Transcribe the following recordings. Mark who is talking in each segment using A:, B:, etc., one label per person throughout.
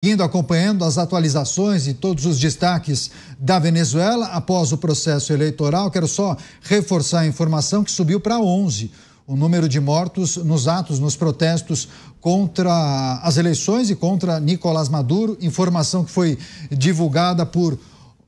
A: Indo acompanhando as atualizações e todos os destaques da Venezuela após o processo eleitoral, quero só reforçar a informação que subiu para 11 o número de mortos nos atos, nos protestos contra as eleições e contra Nicolás Maduro, informação que foi divulgada por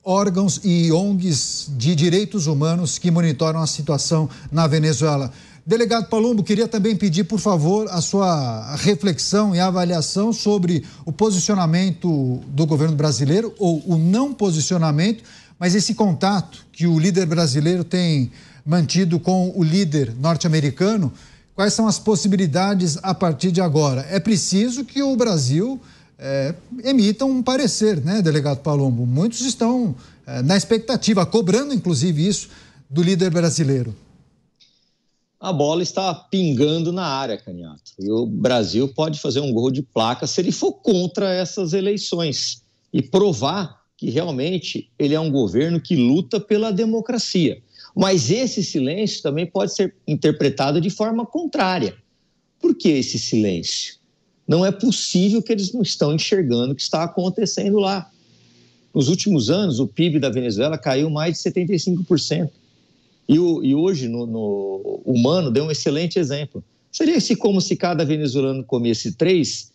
A: órgãos e ONGs de direitos humanos que monitoram a situação na Venezuela. Delegado Palumbo, queria também pedir, por favor, a sua reflexão e avaliação sobre o posicionamento do governo brasileiro, ou o não posicionamento, mas esse contato que o líder brasileiro tem mantido com o líder norte-americano. Quais são as possibilidades a partir de agora? É preciso que o Brasil emita um parecer, né, delegado Palumbo? Muitos estão na expectativa, cobrando inclusive isso do líder brasileiro.
B: A bola está pingando na área, Canhato. E o Brasil pode fazer um gol de placa se ele for contra essas eleições e provar que realmente ele é um governo que luta pela democracia. Mas esse silêncio também pode ser interpretado de forma contrária. Por que esse silêncio? Não é possível que eles não estão enxergando o que está acontecendo lá. Nos últimos anos, o PIB da Venezuela caiu mais de 75%. E hoje, no Humano, deu um excelente exemplo. Seria como se cada venezuelano comesse 3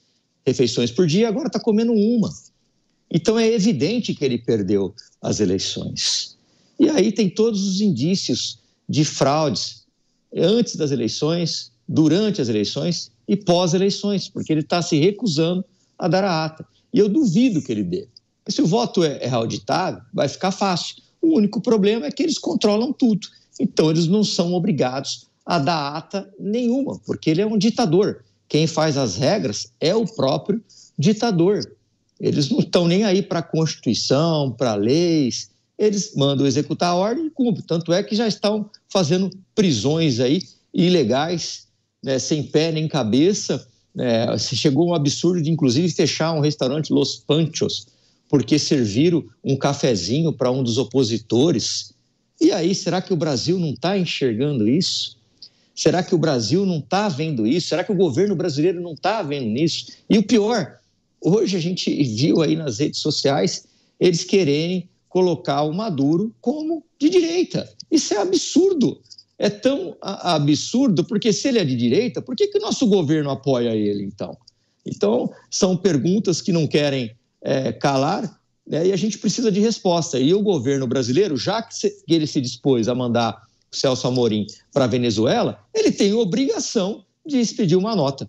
B: refeições por dia, agora está comendo 1. Então, é evidente que ele perdeu as eleições. E aí tem todos os indícios de fraudes antes das eleições, durante as eleições e pós-eleições, porque ele está se recusando a dar a ata. E eu duvido que ele dê. Se o voto é auditável, vai ficar fácil. O único problema é que eles controlam tudo. Então, eles não são obrigados a dar ata nenhuma, porque ele é um ditador. Quem faz as regras é o próprio ditador. Eles não estão nem aí para a Constituição, para leis. Eles mandam executar a ordem e cumprem. Tanto é que já estão fazendo prisões aí ilegais, né, sem pé nem cabeça. Chegou um absurdo de, inclusive, fechar um restaurante Los Panchos, porque serviram um cafezinho para um dos opositores. E aí, será que o Brasil não está enxergando isso? Será que o Brasil não está vendo isso? Será que o governo brasileiro não está vendo isso? E o pior, hoje a gente viu aí nas redes sociais eles quererem colocar o Maduro como de direita. Isso é absurdo. É tão absurdo, porque se ele é de direita, por que o nosso governo apoia ele, então? Então, são perguntas que não querem calar, né, e a gente precisa de resposta. E o governo brasileiro, já que ele se dispôs a mandar o Celso Amorim para a Venezuela, ele tem obrigação de expedir uma nota.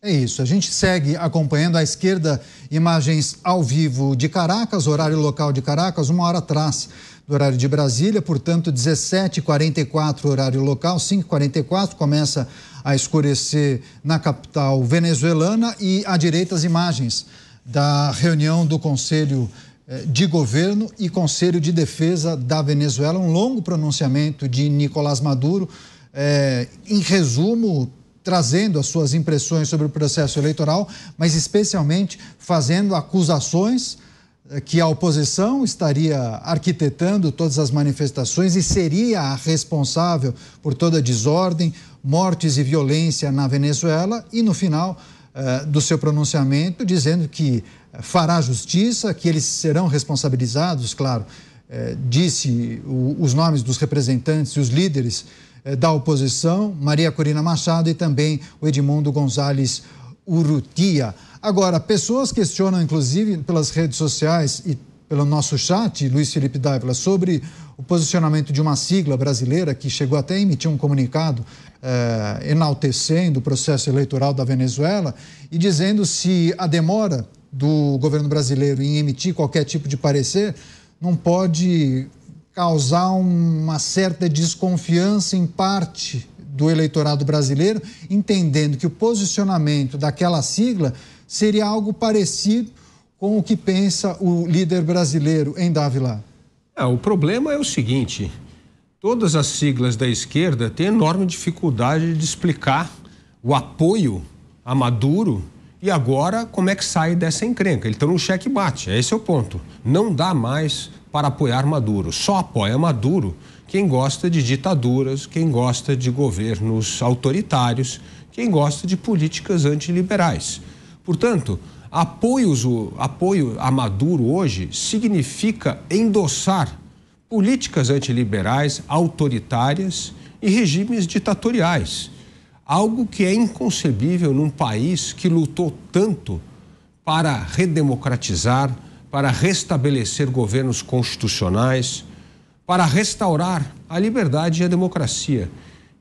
A: É isso, a gente segue acompanhando à esquerda imagens ao vivo de Caracas, horário local de Caracas, 1 hora atrás do horário de Brasília, portanto 17h44 horário local, 5h44 começa a escurecer na capital venezuelana. E à direita as imagens da reunião do Conselho de Governo e Conselho de Defesa da Venezuela, um longo pronunciamento de Nicolás Maduro, em resumo, trazendo as suas impressões sobre o processo eleitoral, mas especialmente fazendo acusações que a oposição estaria arquitetando todas as manifestações e seria a responsável por toda a desordem, mortes e violência na Venezuela. E no final do seu pronunciamento, dizendo que fará justiça, que eles serão responsabilizados, claro, disse os nomes dos representantes e os líderes da oposição, Maria Corina Machado e também o Edmundo Gonzalez Urrutia. Agora, pessoas questionam, inclusive pelas redes sociais e pelo nosso chat, Luiz Felipe Dávila, sobre o posicionamento de uma sigla brasileira que chegou até a emitir um comunicado enaltecendo o processo eleitoral da Venezuela e dizendo se a demora do governo brasileiro em emitir qualquer tipo de parecer não pode causar uma certa desconfiança em parte do eleitorado brasileiro, entendendo que o posicionamento daquela sigla seria algo parecido com o que pensa o líder brasileiro, em Dávila.
C: O problema é o seguinte: todas as siglas da esquerda têm enorme dificuldade de explicar o apoio a Maduro e agora como é que sai dessa encrenca. Ele está num cheque-mate, esse é o ponto. Não dá mais para apoiar Maduro. Só apoia Maduro quem gosta de ditaduras, quem gosta de governos autoritários, quem gosta de políticas antiliberais. Portanto, Apoio a Maduro hoje significa endossar políticas antiliberais, autoritárias e regimes ditatoriais. Algo que é inconcebível num país que lutou tanto para redemocratizar, para restabelecer governos constitucionais, para restaurar a liberdade e a democracia.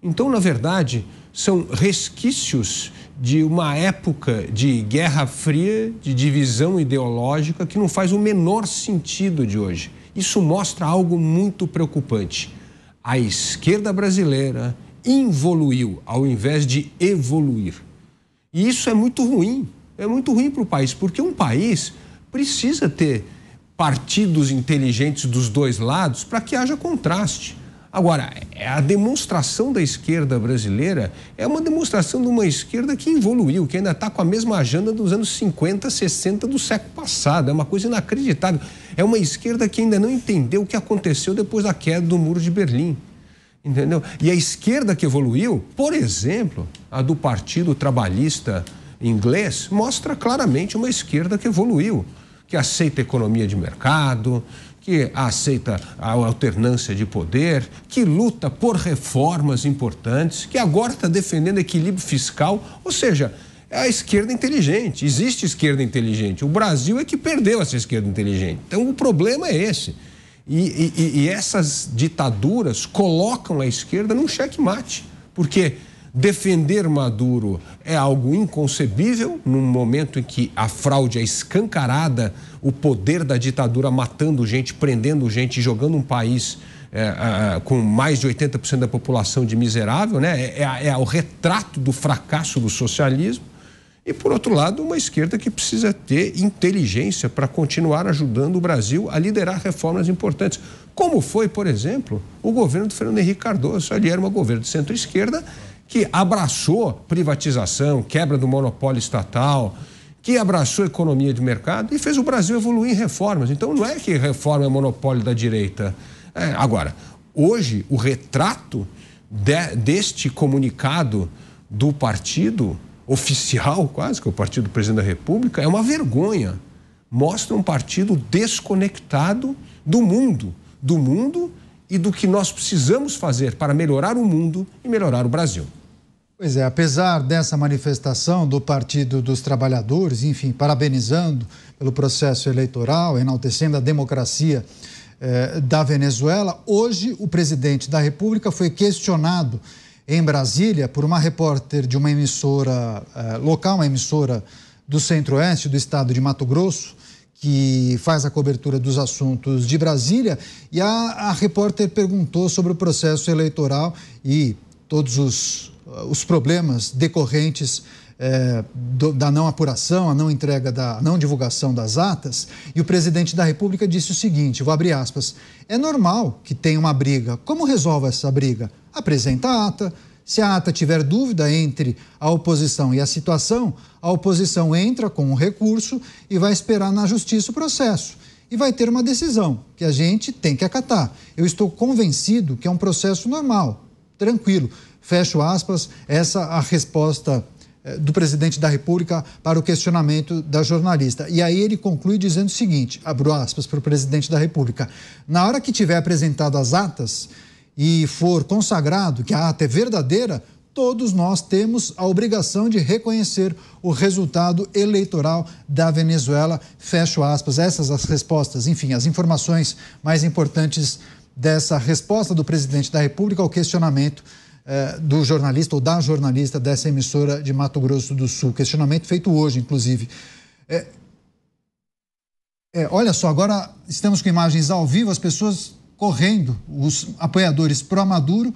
C: Então, na verdade, são resquícios de uma época de Guerra Fria, de divisão ideológica, que não faz o menor sentido de hoje. Isso mostra algo muito preocupante. A esquerda brasileira involuiu ao invés de evoluir. E isso é muito ruim para o país, porque um país precisa ter partidos inteligentes dos dois lados para que haja contraste. Agora, a demonstração da esquerda brasileira é uma demonstração de uma esquerda que evoluiu, que ainda está com a mesma agenda dos anos 50, 60 do século passado. É uma coisa inacreditável. É uma esquerda que ainda não entendeu o que aconteceu depois da queda do Muro de Berlim. Entendeu? E a esquerda que evoluiu, por exemplo, a do Partido Trabalhista inglês, mostra claramente uma esquerda que evoluiu, que aceita a economia de mercado, que aceita a alternância de poder, que luta por reformas importantes, que agora está defendendo equilíbrio fiscal, ou seja, é a esquerda inteligente. Existe esquerda inteligente. O Brasil é que perdeu essa esquerda inteligente. Então o problema é esse. E essas ditaduras colocam a esquerda num xeque-mate, porque defender Maduro é algo inconcebível num momento em que a fraude é escancarada, o poder da ditadura matando gente, prendendo gente, jogando um país com mais de 80% da população de miserável, né? É o retrato do fracasso do socialismo. E, por outro lado, uma esquerda que precisa ter inteligência para continuar ajudando o Brasil a liderar reformas importantes. Como foi, por exemplo, o governo do Fernando Henrique Cardoso. Ele era um governo de centro-esquerda que abraçou privatização, quebra do monopólio estatal, que abraçou a economia de mercado e fez o Brasil evoluir em reformas. Então, não é que reforma é monopólio da direita. Agora, hoje, o retrato deste comunicado do partido oficial, quase, que é o partido do presidente da República, é uma vergonha. Mostra um partido desconectado do mundo e do que nós precisamos fazer para melhorar o mundo e melhorar o Brasil.
A: Pois é, apesar dessa manifestação do Partido dos Trabalhadores, enfim, parabenizando pelo processo eleitoral, enaltecendo a democracia da Venezuela, hoje o presidente da República foi questionado em Brasília por uma repórter de uma emissora local, uma emissora do Centro-Oeste do estado de Mato Grosso, que faz a cobertura dos assuntos de Brasília, e a repórter perguntou sobre o processo eleitoral e todos os problemas decorrentes da não apuração, a não entrega, a não divulgação das atas, e o presidente da República disse o seguinte, vou abrir aspas, é normal que tenha uma briga. Como resolve essa briga? Apresenta a ata. Se a ata tiver dúvida entre a oposição e a situação, a oposição entra com um recurso e vai esperar na justiça o processo. E vai ter uma decisão que a gente tem que acatar. Eu estou convencido que é um processo normal, tranquilo. Fecho aspas, essa a resposta do presidente da República para o questionamento da jornalista. E aí ele conclui dizendo o seguinte, abro aspas para o presidente da República, na hora que tiver apresentado as atas e for consagrado que a ata é verdadeira, todos nós temos a obrigação de reconhecer o resultado eleitoral da Venezuela, fecho aspas. Essas as respostas, enfim, as informações mais importantes dessa resposta do presidente da República ao questionamento do jornalista ou da jornalista dessa emissora de Mato Grosso do Sul. Questionamento feito hoje, inclusive. Olha só, agora estamos com imagens ao vivo, as pessoas correndo, os apoiadores pró-Maduro,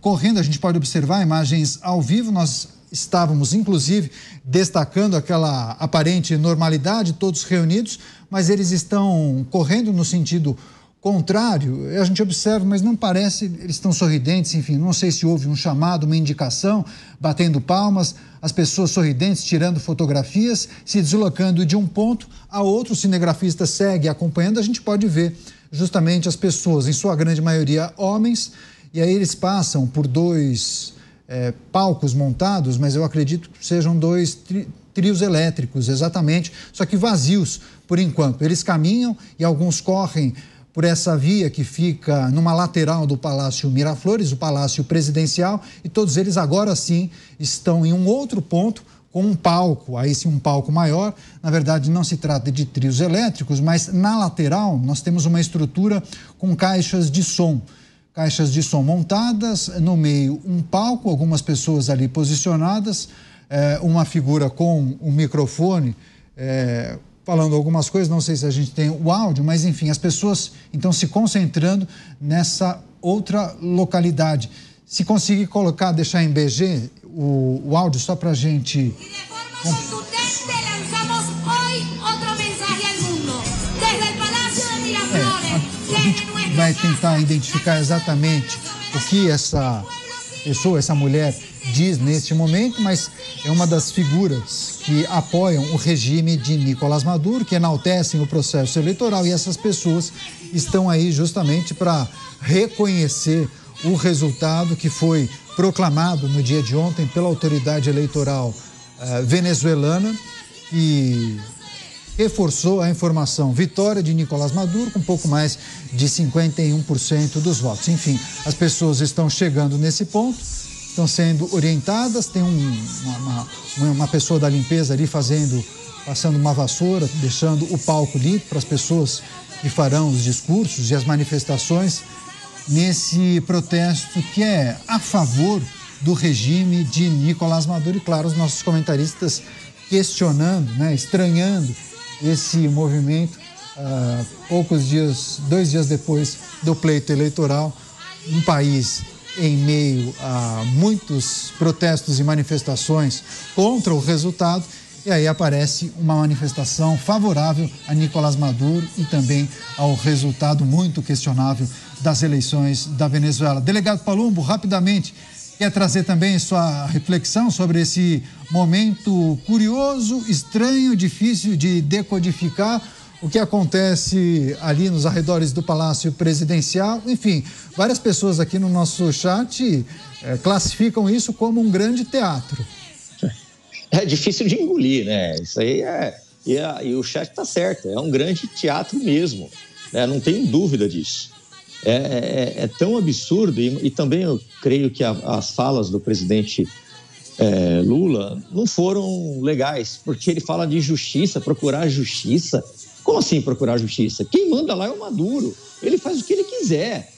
A: correndo, a gente pode observar imagens ao vivo, nós estávamos, inclusive, destacando aquela aparente normalidade, todos reunidos, mas eles estão correndo no sentido contrário, a gente observa, mas não parece, eles estão sorridentes, enfim, não sei se houve um chamado, uma indicação, batendo palmas, as pessoas sorridentes, tirando fotografias, se deslocando de um ponto a outro, o cinegrafista segue acompanhando, a gente pode ver justamente as pessoas, em sua grande maioria homens, e aí eles passam por dois palcos montados, mas eu acredito que sejam dois trios elétricos, exatamente, só que vazios por enquanto. Eles caminham e alguns correm por essa via que fica numa lateral do Palácio Miraflores, o Palácio Presidencial, e todos eles agora sim estão em um outro ponto com um palco, aí sim um palco maior. Na verdade não se trata de trios elétricos, mas na lateral nós temos uma estrutura com caixas de som montadas, no meio um palco, algumas pessoas ali posicionadas, uma figura com um microfone, falando algumas coisas, não sei se a gente tem o áudio, mas enfim, as pessoas então se concentrando nessa outra localidade. Se conseguir colocar, deixar em BG o áudio só para a gente... A gente vai tentar identificar exatamente o que essa pessoa, essa mulher diz neste momento, mas é uma das figuras que apoiam o regime de Nicolás Maduro, que enaltecem o processo eleitoral, e essas pessoas estão aí justamente para reconhecer o resultado que foi proclamado no dia de ontem pela autoridade eleitoral venezuelana, que reforçou a informação: vitória de Nicolás Maduro com pouco mais de 51% dos votos. Enfim, as pessoas estão chegando nesse ponto, estão sendo orientadas, tem uma pessoa da limpeza ali passando uma vassoura, deixando o palco limpo para as pessoas que farão os discursos e as manifestações nesse protesto que é a favor do regime de Nicolás Maduro. E claro, os nossos comentaristas questionando, estranhando esse movimento, poucos dias, 2 dias depois do pleito eleitoral, um país em meio a muitos protestos e manifestações contra o resultado, e aí aparece uma manifestação favorável a Nicolás Maduro e também ao resultado muito questionável das eleições da Venezuela. Delegado Palumbo, rapidamente, quer trazer também sua reflexão sobre esse momento curioso, estranho, difícil de decodificar, o que acontece ali nos arredores do Palácio Presidencial. Enfim, várias pessoas aqui no nosso chat classificam isso como um grande teatro.
B: É difícil de engolir, né? Isso aí e o chat está certo, é um grande teatro mesmo, né? Não tenho dúvida disso. É tão absurdo, e também eu creio que as falas do presidente Lula não foram legais, porque ele fala de justiça, procurar justiça. Como assim procurar justiça? Quem manda lá é o Maduro, ele faz o que ele quiser,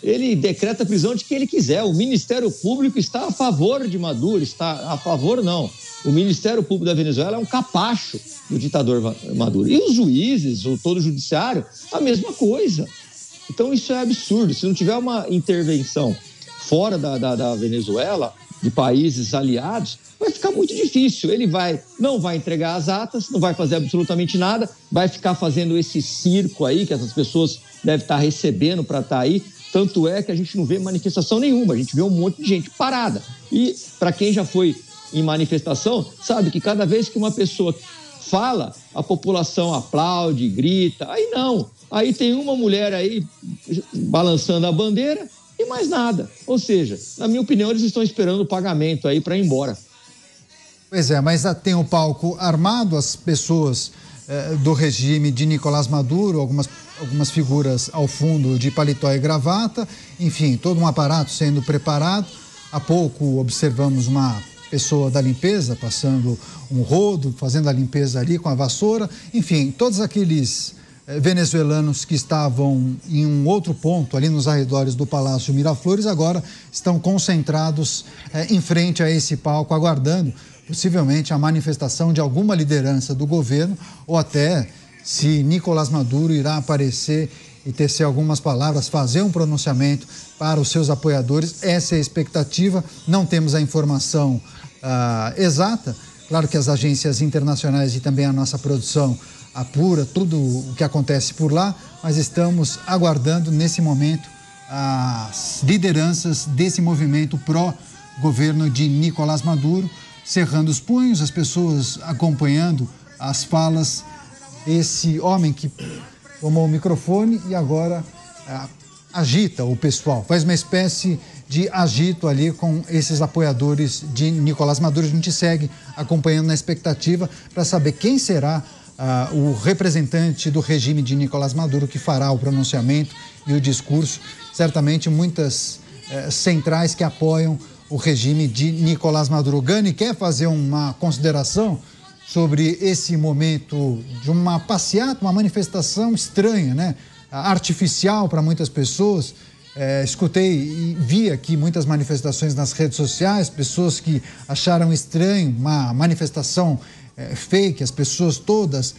B: ele decreta a prisão de quem ele quiser. O Ministério Público está a favor de Maduro, está a favor não. O Ministério Público da Venezuela é um capacho do ditador Maduro. E os juízes, todo o judiciário, a mesma coisa. Então isso é absurdo. Se não tiver uma intervenção fora da Venezuela, de países aliados, vai ficar muito difícil. Ele não vai entregar as atas, não vai fazer absolutamente nada, vai ficar fazendo esse circo aí que essas pessoas devem estar recebendo para estar aí. Tanto é que a gente não vê manifestação nenhuma, a gente vê um monte de gente parada. E para quem já foi em manifestação, sabe que cada vez que uma pessoa fala, a população aplaude, grita. Aí não. Aí tem uma mulher aí balançando a bandeira e mais nada. Ou seja, na minha opinião, eles estão esperando o pagamento aí para ir embora.
A: Pois é, mas tem o palco armado, as pessoas do regime de Nicolás Maduro, algumas figuras ao fundo de paletó e gravata, enfim, todo um aparato sendo preparado. Há pouco observamos uma pessoa da limpeza passando um rodo, fazendo a limpeza ali com a vassoura. Enfim, todos aqueles venezuelanos que estavam em um outro ponto ali nos arredores do Palácio Miraflores agora estão concentrados em frente a esse palco, aguardando possivelmente a manifestação de alguma liderança do governo, ou até se Nicolás Maduro irá aparecer e tecer algumas palavras, fazer um pronunciamento para os seus apoiadores. Essa é a expectativa. Não temos a informação exata. Claro que as agências internacionais e também a nossa produção apura tudo o que acontece por lá, mas estamos aguardando nesse momento as lideranças desse movimento pró-governo de Nicolás Maduro, cerrando os punhos, as pessoas acompanhando as falas desse homem que tomou o microfone e agora agita o pessoal, faz uma espécie de agito ali com esses apoiadores de Nicolás Maduro. A gente segue acompanhando na expectativa para saber quem será o representante do regime de Nicolás Maduro que fará o pronunciamento e o discurso. Certamente muitas centrais que apoiam o regime de Nicolás Maduro. Gani, quer fazer uma consideração sobre esse momento de uma passeata, uma manifestação estranha, né? Artificial para muitas pessoas? Escutei e vi aqui muitas manifestações nas redes sociais, pessoas que acharam estranho uma manifestação fake, as pessoas todas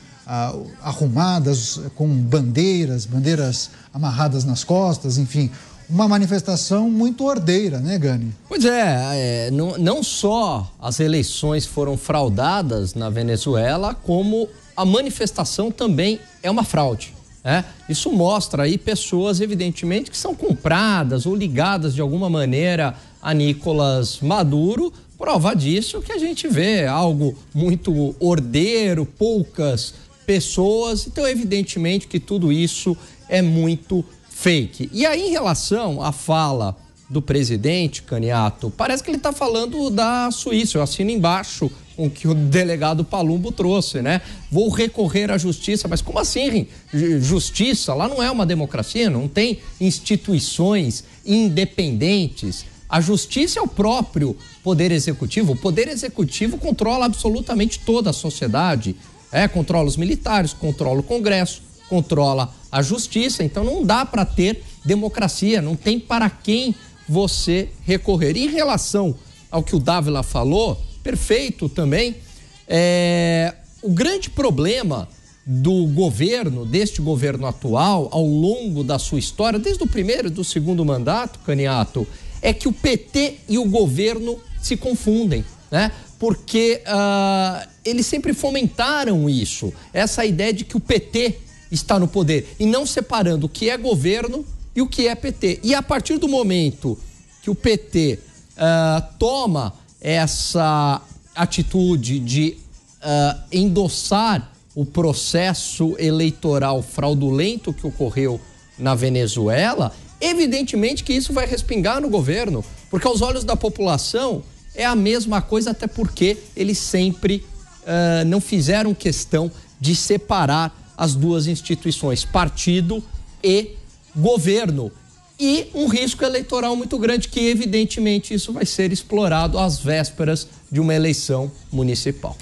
A: arrumadas com bandeiras amarradas nas costas, enfim, uma manifestação muito ordeira, né, Gani?
D: Pois não só as eleições foram fraudadas na Venezuela, como a manifestação também é uma fraude. Isso mostra aí pessoas, evidentemente, que são compradas ou ligadas de alguma maneira a Nicolás Maduro. Prova disso que a gente vê algo muito ordeiro, poucas pessoas. Então, evidentemente que tudo isso é muito fake. E aí, em relação à fala do presidente, Caniato, parece que ele está falando da Suíça. Eu assino embaixo com o que o delegado Palumbo trouxe, né? Vou recorrer à justiça, mas como assim? Justiça? Lá não é uma democracia, não tem instituições independentes. A justiça é o próprio poder executivo. O poder executivo controla absolutamente toda a sociedade. Controla os militares, controla o Congresso, controla a justiça. Então não dá para ter democracia, não tem para quem você recorrer. Em relação ao que o Dávila falou, perfeito também, o grande problema do governo, deste governo atual, ao longo da sua história, desde o primeiro e do segundo mandato, Caniato, é que o PT e o governo se confundem, né? Porque eles sempre fomentaram isso, essa ideia de que o PT está no poder, e não separando o que é governo e o que é PT. E a partir do momento que o PT toma essa atitude de endossar o processo eleitoral fraudulento que ocorreu na Venezuela, evidentemente que isso vai respingar no governo, porque aos olhos da população é a mesma coisa, até porque eles sempre não fizeram questão de separar as duas instituições, partido e governo. E um risco eleitoral muito grande, que evidentemente isso vai ser explorado às vésperas de uma eleição municipal.